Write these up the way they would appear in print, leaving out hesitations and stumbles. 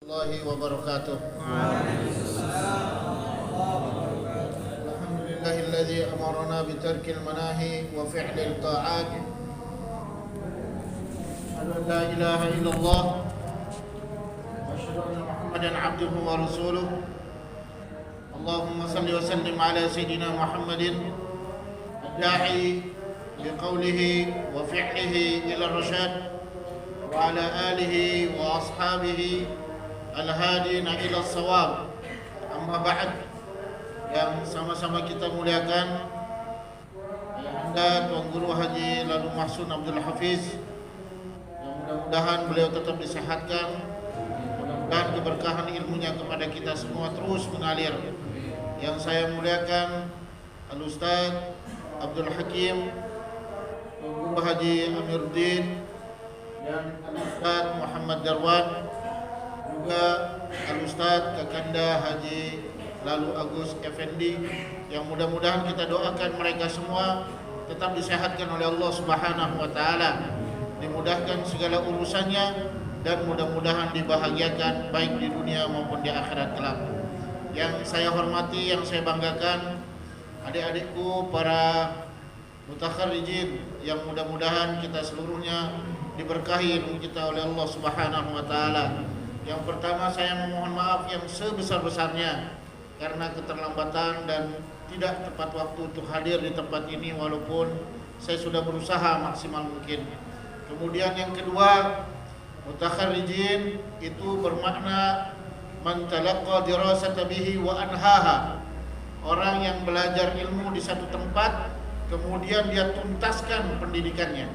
Warahmatullahi wabarakatuh. Alhamdulillahilladzi amarna bitarkil manahi wa fi'lil ta'at. Asyhadu an la ilaha illallah wa asyhadu anna Muhammadan 'abduhu wa rasuluh. Allahumma salli wa sallim ala sayyidina Muhammadin ad-da'i biqaulihi wa fi'lihi ila ar-rasyad wa ala alihi wa ashabihi al-hadina ila as-shawab. Amma ba'd, yang sama-sama kita muliakan Ayahanda Tuan Guru Haji Lalu Mahsun Abdul Hafiz, yang mudah-mudahan beliau tetap disehatkan, mudah-mudahan keberkahan ilmunya kepada kita semua terus mengalir. Yang saya muliakan Al-Ustaz Abdul Hakim, Tuan Guru Haji Amiruddin, dan Al-Ustaz Muhammad Darwan, juga Al-Ustaz Kakanda Haji Lalu Agus Effendi, yang mudah-mudahan kita doakan mereka semua tetap disehatkan oleh Allah Subhanahu wa taala, dimudahkan segala urusannya, dan mudah-mudahan dibahagiakan baik di dunia maupun di akhirat kelak. Yang saya hormati, yang saya banggakan adik-adikku para mutakharrijin, yang mudah-mudahan kita seluruhnya diberkahi ilmu kita oleh Allah Subhanahu wa taala. Yang pertama, saya memohon maaf yang sebesar-besarnya karena keterlambatan dan tidak tepat waktu untuk hadir di tempat ini, walaupun saya sudah berusaha maksimal mungkin. Kemudian yang kedua, mutakharrijin itu bermakna man talaqqa dirasata bihi wa anhaha, orang yang belajar ilmu di satu tempat kemudian dia tuntaskan pendidikannya.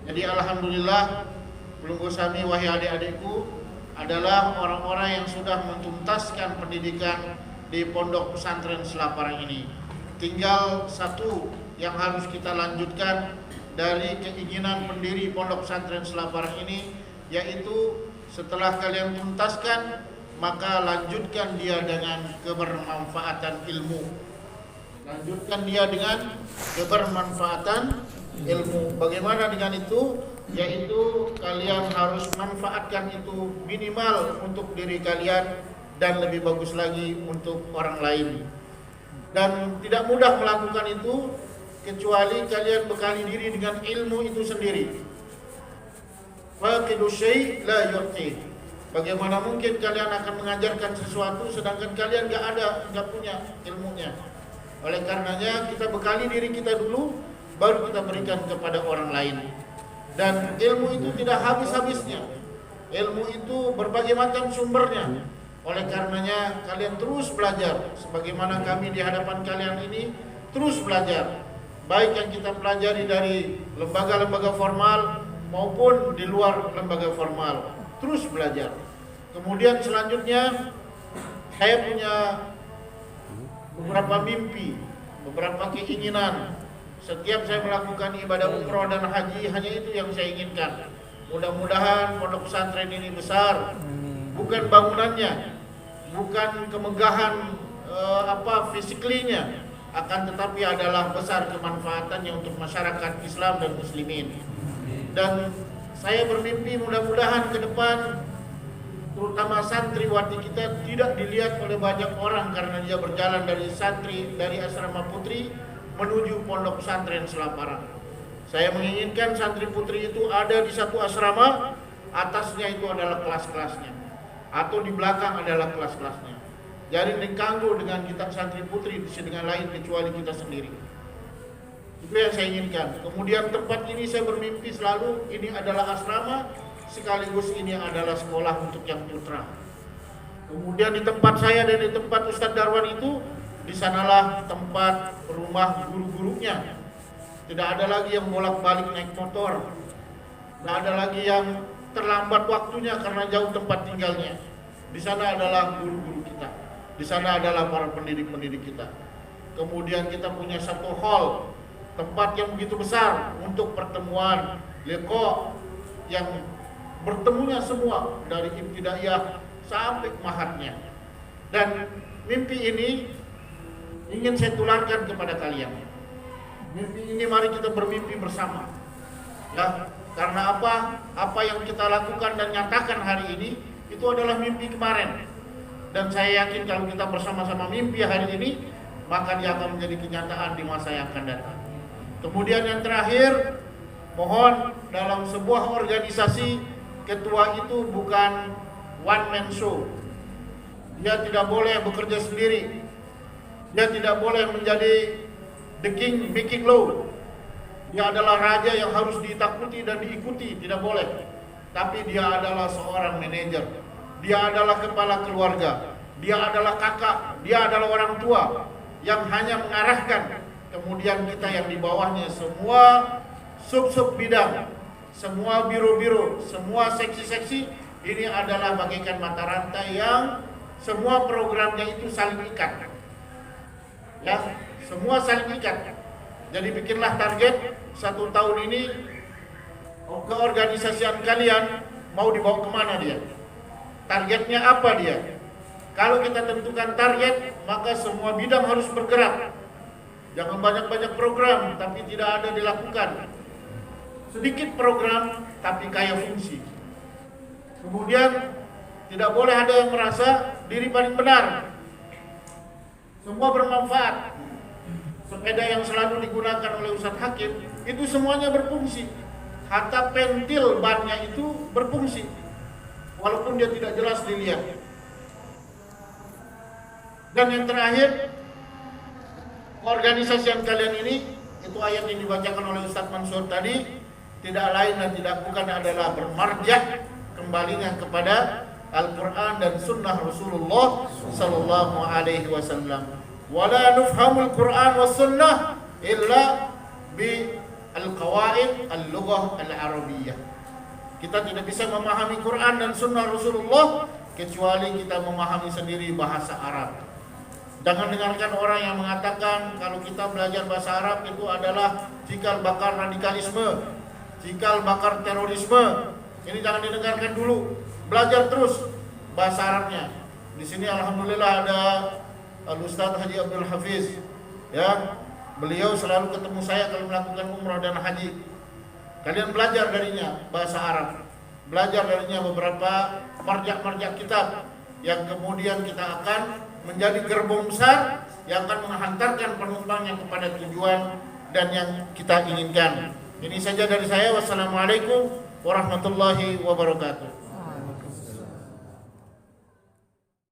Jadi alhamdulillah, pelunggu sami wahai adik-adikku adalah orang-orang yang sudah mentuntaskan pendidikan di Pondok Pesantren Selaparang ini. Tinggal satu yang harus kita lanjutkan dari keinginan pendiri Pondok Pesantren Selaparang ini, yaitu setelah kalian tuntaskan, maka lanjutkan dia dengan kebermanfaatan ilmu. Lanjutkan dia dengan kebermanfaatan ilmu. Bagaimana dengan itu? Yaitu kalian harus manfaatkan itu minimal untuk diri kalian dan lebih bagus lagi untuk orang lain. Dan tidak mudah melakukan itu kecuali kalian bekali diri dengan ilmu itu sendiri. Faqidu syai' la yu'ti. Bagaimana mungkin kalian akan mengajarkan sesuatu sedangkan kalian enggak punya ilmunya? Oleh karenanya kita bekali diri kita dulu, baru kita berikan kepada orang lain. Dan ilmu itu tidak habis-habisnya. Ilmu itu berbagai macam sumbernya. Oleh karenanya kalian terus belajar, sebagaimana kami di hadapan kalian ini terus belajar. Baik yang kita pelajari dari lembaga-lembaga formal maupun di luar lembaga formal, terus belajar. Kemudian selanjutnya saya punya beberapa mimpi, beberapa keinginan. Setiap saya melakukan ibadah umroh dan haji, hanya itu yang saya inginkan. Mudah-mudahan pondok pesantren ini besar, bukan bangunannya, bukan kemegahan fisiklinya, akan tetapi adalah besar kemanfaatannya untuk masyarakat Islam dan muslimin. Dan saya bermimpi mudah-mudahan ke depan, terutama santriwati kita tidak dilihat oleh banyak orang karena dia berjalan dari asrama putri menuju Pondok Pesantren Selaparang. Saya menginginkan santri putri itu ada di satu asrama, atasnya itu adalah kelas-kelasnya, atau di belakang adalah kelas-kelasnya. Jadi diganggu dengan kita santri putri dengan lain kecuali kita sendiri. Itu yang saya inginkan. Kemudian tempat ini saya bermimpi selalu ini adalah asrama, sekaligus ini adalah sekolah untuk yang putra. Kemudian di tempat saya dan di tempat Ustadz Darwan itu, di sanalah tempat rumah guru-gurunya. Tidak ada lagi yang bolak-balik naik motor. Tidak ada lagi yang terlambat waktunya karena jauh tempat tinggalnya. Di sana adalah guru-guru kita. Di sana adalah para pendidik-pendidik kita. Kemudian kita punya satu hall, tempat yang begitu besar untuk pertemuan, liqa, yang bertemunya semua dari ibtidaiyah sampai mahatnya. Dan mimpi ini ingin saya tularkan kepada kalian. Mimpi ini mari kita bermimpi bersama. Ya, karena apa? Apa yang kita lakukan dan nyatakan hari ini itu adalah mimpi kemarin. Dan saya yakin kalau kita bersama-sama mimpi hari ini, maka dia akan menjadi kenyataan di masa yang akan datang. Kemudian yang terakhir, mohon dalam sebuah organisasi, ketua itu bukan one man show. Dia tidak boleh bekerja sendiri. Dia tidak boleh menjadi the king making law. Dia adalah raja yang harus ditakuti dan diikuti, tidak boleh. Tapi dia adalah seorang manajer. Dia adalah kepala keluarga. Dia adalah kakak, dia adalah orang tua yang hanya mengarahkan. Kemudian kita yang di bawahnya, semua sub-sub bidang, semua biro-biro, semua seksi-seksi, ini adalah bagaikan mata rantai yang semua programnya itu saling ikat. Ya, semua saling ikat. Jadi bikinlah target 1 tahun ini, keorganisasian kalian mau dibawa kemana dia? Targetnya apa dia? Kalau kita tentukan target, maka semua bidang harus bergerak. Jangan banyak-banyak program tapi tidak ada dilakukan. Sedikit program tapi kaya fungsi. Kemudian tidak boleh ada yang merasa diri paling benar. Semua bermanfaat. Sepeda yang selalu digunakan oleh Ustadz Hakim itu semuanya berfungsi. Hatta pentil bannya itu berfungsi, walaupun dia tidak jelas dilihat. Dan yang terakhir, organisasi yang kalian ini, itu ayat yang dibacakan oleh Ustadz Mansur tadi, tidak lain dan tidak bukan adalah bermarjah kembalinya kepada Al-Quran dan Sunnah Rasulullah Sallallahu Alaihi Wasallam. Wala nufhamul Quran was Sunnah illa bi al-qawaid al-lughah al-arabiyyah. Kita tidak bisa memahami Quran dan Sunnah Rasulullah kecuali kita memahami sendiri bahasa Arab. Jangan dengarkan orang yang mengatakan kalau kita belajar bahasa Arab itu adalah cikal bakal radikalisme, cikal bakal terorisme. Ini jangan didengarkan dulu. Belajar terus bahasa Arabnya. Di sini alhamdulillah ada Al-Ustadz Haji Abdul Hafiz. Ya, beliau selalu ketemu saya kalau melakukan umrah dan haji. Kalian belajar darinya bahasa Arab. Belajar darinya beberapa marjak-marjak kitab yang kemudian kita akan menjadi gerbong besar yang akan menghantarkan penumpangnya kepada tujuan dan yang kita inginkan. Ini saja dari saya. Wassalamualaikum warahmatullahi wabarakatuh.